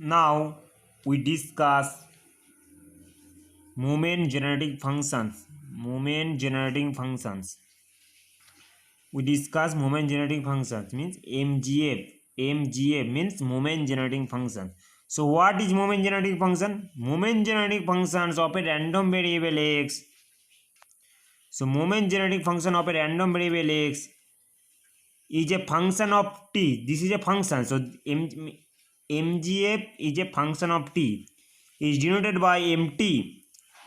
Now we discuss moment generating functions. Moment generating functions. We discuss moment generating functions means MGF. MGF means moment generating function. So what is moment generating function? Moment generating functions of a random variable x. So moment generating function of a random variable x is a function of t. This is a function. So MGF is a function of t. Is denoted by mt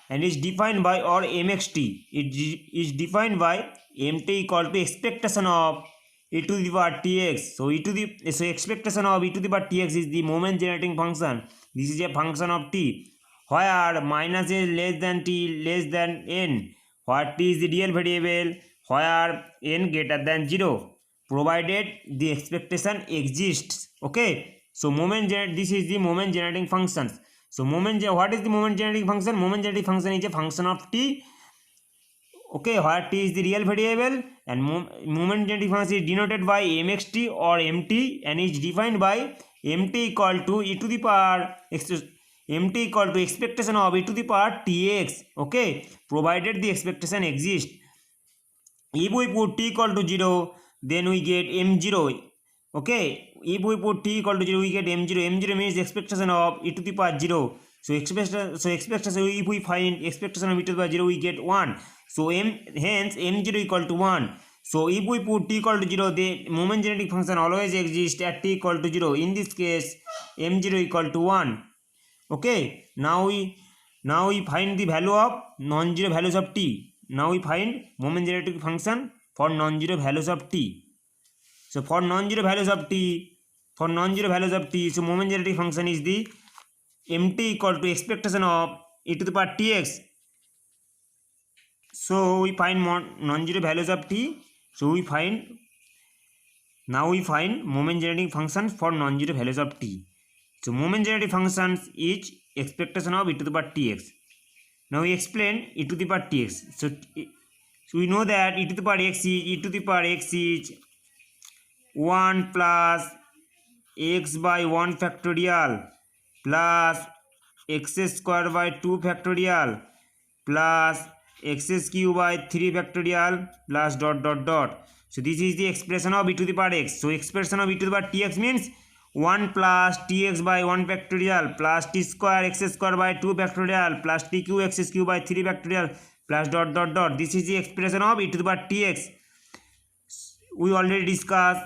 and is defined by or mxt. It is defined by mt equal to expectation of e to the power tx. So expectation of e to the power tx is the moment generating function. This is a function of t where minus is less than t less than n, where t is the real variable, where n greater than 0, provided the expectation exists. Okay, so this is the moment generating functions. So what is the moment generating function? Moment generating function is a function of t. Okay, where t is the real variable and moment generating function is denoted by mxt or mt and is defined by mt equal to e to the power mt equal to expectation of e to the power tx. Okay, provided the expectation exists. If we put t equal to 0, then we get m0. Okay, if we put t equal to 0, we get m0. M0 means expectation of e to the power 0. So expectation if we find expectation of e to the power 0, we get 1. So hence m0 equal to 1. So if we put t equal to 0, the moment generating function always exists at t equal to 0. In this case, m0 equal to 1. Okay, now we find the value of non-zero values of t. Now we find moment generating function for non-zero values of t. So for non-zero values of t, so moment generating function is the mt equal to expectation of e to the power tx. So we find non-zero values of t. So now we find moment generating function for non-zero values of t. So moment generating functions is expectation of e to the power tx. Now we explain e to the power tx. So we know that e to the power x is 1 plus x by 1 factorial plus x square by 2 factorial plus x cube by 3 factorial plus dot dot dot. So this is the expression of e to the power x. So expression of e to the power tx means 1 plus tx by 1 factorial plus t square x square by 2 factorial plus t cube x cube by 3 factorial plus dot dot dot. This is the expression of e to the power tx. We already discussed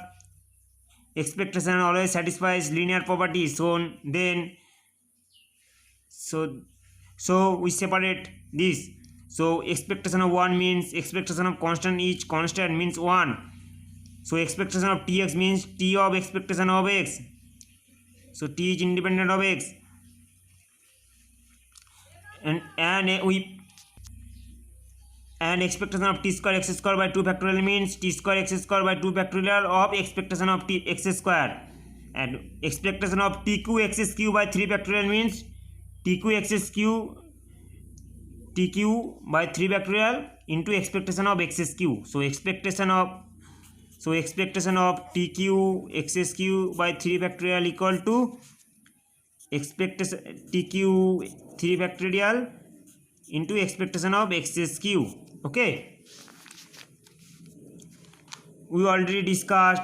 expectation always satisfies linear property. So we separate this. So expectation of 1 means expectation of constant, each constant means 1. So expectation of tx means t of expectation of x. So t is independent of x, and expectation of t square x square by 2 factorial means t square x square by 2 factorial of expectation of t x square, and expectation of tq x cube by 3 factorial means tq by 3 factorial into expectation of x cube. So expectation of tq x cube by 3 factorial equal to expectation tq 3 factorial into expectation of x cube. Okay, we already discussed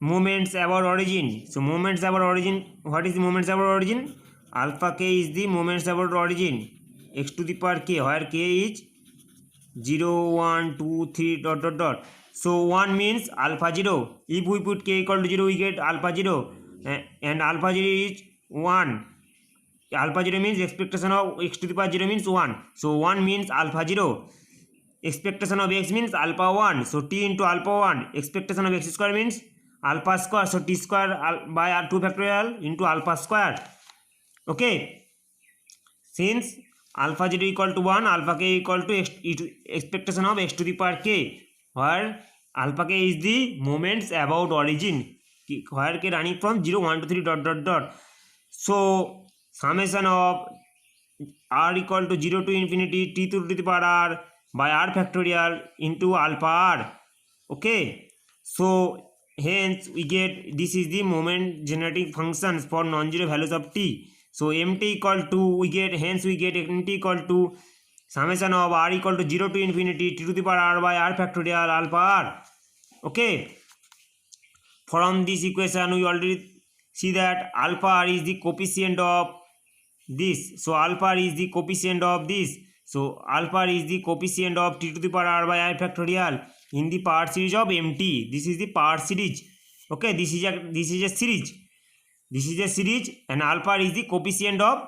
moments about origin. So moments about origin, what is the moments about origin? Alpha k is the moments about origin x to the power k, where k is 0 1 2 3 dot dot dot. So 1 means alpha 0. If we put k equal to 0, we get alpha 0, and alpha 0 is 1. Alpha 0 means expectation of x to the power 0 means 1. So 1 means alpha 0. Expectation of x means alpha 1. So t into alpha 1. Expectation of x square means alpha square. So t square by 2 factorial into alpha square. Okay, since alpha 0 equal to 1, alpha k equal to expectation of x to the power k, where alpha k is the moments about origin, where k running from 0 1 to 3 dot dot dot. So summation of r equal to 0 to infinity t to the power r by r factorial into alpha r. Okay, so hence we get this is the moment generating functions for non-zero values of t. So mt equal to we get, hence we get mt equal to summation of r equal to 0 to infinity t to the power r by r factorial alpha r. Okay, from this equation we already see that alpha r is the coefficient of this. So alpha r is the coefficient of this. So alpha r is the coefficient of t to the power r by r factorial in the power series of mt. This is the power series. Okay, this is a series. This is a series, and alpha is the coefficient of.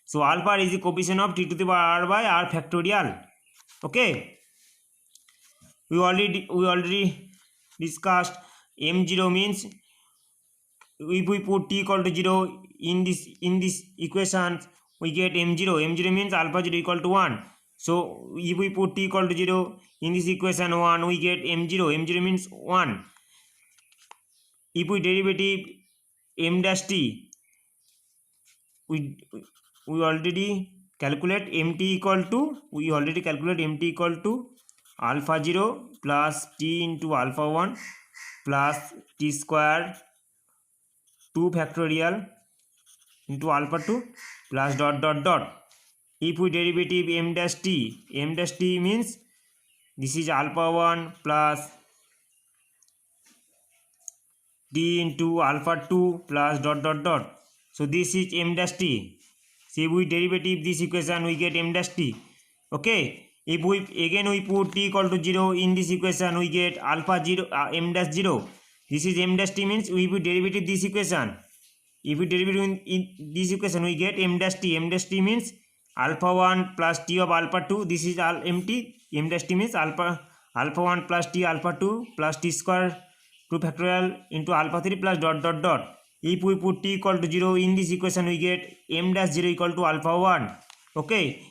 So alpha is the coefficient of t to the power r by r factorial. Okay, we already discussed m0 means if we put t equal to 0 in this equation, we get m0. M0 means alpha 0 equal to 1. So if we put t equal to 0 in this equation 1, we get m0. M0 means 1. If we derivative m dash t, we already calculate mt equal to alpha 0 plus t into alpha 1 plus t square 2 factorial into alpha 2 plus dot dot dot. If we derivative m dash t means this is alpha 1 plus t into alpha 2 plus dot dot dot. So this is m dash t. See, we derivative this equation, we get m dash t. Okay, if we again we put t equal to 0 in this equation, we get alpha 0 m dash 0. This is m dash t means we put derivative this equation. If we derivative in this equation, we get m dash t. M dash t means alpha 1 plus t of alpha 2. This is all empty. M dash t means alpha 1 plus t alpha 2 plus t square 2 factorial into alpha 3 plus dot dot dot. If we put t equal to 0 in this equation, we get m dash 0 equal to alpha 1. Okay,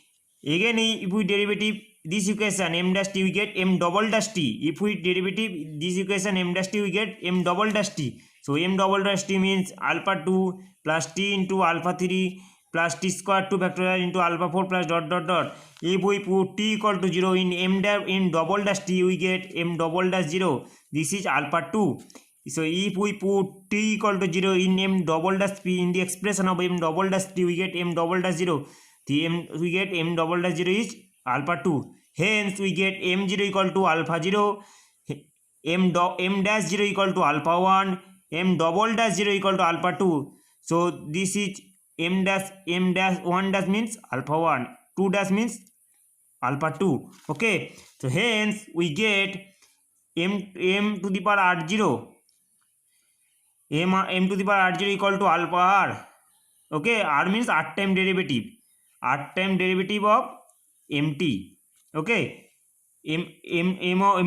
again if we derivative this equation m dash t, we get m double dash t. If we derivative this equation m dash t, we get m double dash t. So m double dash t means alpha 2 plus t into alpha 3 plus t square 2 factorial into alpha 4 plus dot dot dot. If we put t equal to 0 in m double dash t, we get m double dash 0. This is alpha 2. So if we put t equal to 0 in m double dash p, in the expression of m double dash t, we get m double dash 0. We get m double dash 0 is alpha 2. Hence we get m0 equal to alpha 0, m dash 0 equal to alpha 1, m double dash 0 equal to alpha 2. So this is m dash 1 dash means alpha 1, 2 dash means alpha 2. Okay, so hence we get m to the power r0, m to the power r0 equal to alpha r. Okay, r means r time derivative of mt. Okay, m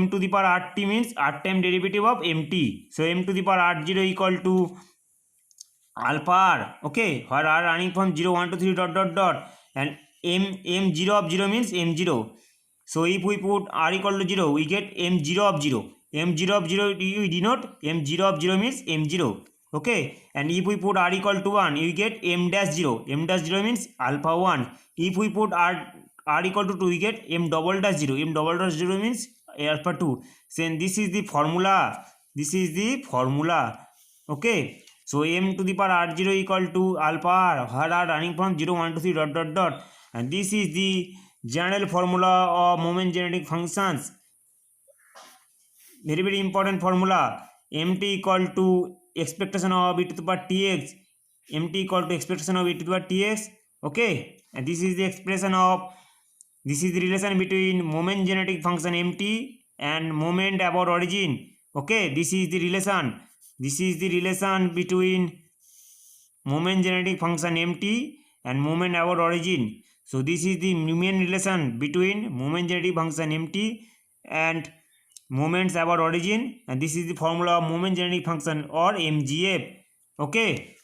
to the power rt means r time derivative of mt. So m to the power r0 equal to alpha r. Okay, where r running from 0 1 2 3 dot dot dot, and m0 of 0 means m0. So if we put r equal to 0, we get m0 of 0. m0 of 0 you denote m0 of 0 means m0. Okay, and if we put r equal to 1, you get m dash 0. M dash 0 means alpha 1. If we put r equal to 2, we get m double dash 0. M double dash 0 means alpha 2. So this is the formula. Okay, so m to the power r0 equal to alpha r, where r running from 0 1 2 3 dot dot dot, and this is the general formula of moment generating functions. Very important formula. mt equal to expectation of e to the power tx. mt equal to expectation of e to the power tx. Okay, and this is the relation between moment generating function mt and moment about origin. Okay, this is the relation between moment generating function mt and moment about origin. So this is the main relation between moment generating function mt and moments about origin, and this is the formula of moment generating function or mgf. Okay,